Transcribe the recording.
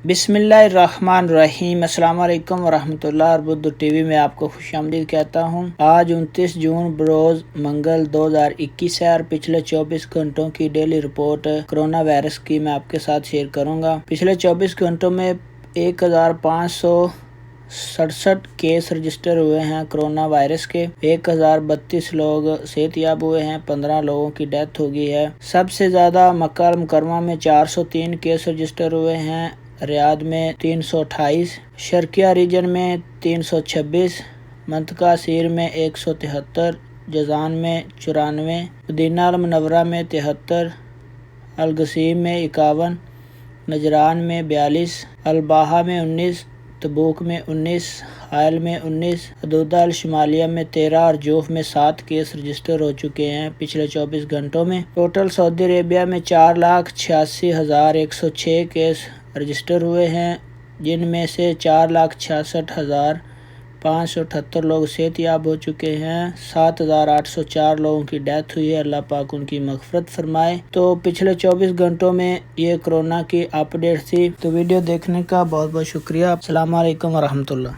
بسم اللہ الرحمن الرحیم۔ السلام علیکم ورحمۃ اللہ۔ اور بدھ ٹی وی میں آپ کو خوش آمدید کہتا ہوں۔ آج 29 جون بروز منگل 2021 ہے اور پچھلے 24 گھنٹوں کی ڈیلی رپورٹ کرونا وائرس کی میں آپ کے ساتھ شیئر کروں گا۔ پچھلے 24 گھنٹوں میں 1567 کیس رجسٹر ہوئے ہیں کرونا وائرس کے۔ 1032 لوگ صحت یاب ہوئے ہیں، 15 لوگوں کی ڈیتھ ہو گئی ہے۔ سب سے زیادہ مکہ المکرمہ میں 403 کیس رجسٹر ہوئے ہیں، ریاض میں 328، شرقیہ ریجن میں 326، منطقہ سیر میں 173، جازان میں 94، مدینہ المنورہ میں 73، القصیم میں 51، نجران میں 42، الباحہ میں 19، تبوک میں 19، حائل میں 19، حدودہ الشمالیہ میں 13 اور جوف میں 7 کیس رجسٹر ہو چکے ہیں پچھلے 24 گھنٹوں میں۔ ٹوٹل سعودی عربیہ میں 4,86,106 کیس رجسٹر ہوئے ہیں، جن میں سے 4,66,578 لوگ صحت یاب ہو چکے ہیں، 7,804 لوگوں کی ڈیتھ ہوئی ہے، اللہ پاک ان کی مغفرت فرمائے۔ تو پچھلے 24 گھنٹوں میں یہ کرونا کی اپ ڈیٹ تھی۔ تو ویڈیو دیکھنے کا بہت بہت شکریہ۔ السلام علیکم ورحمۃ اللہ۔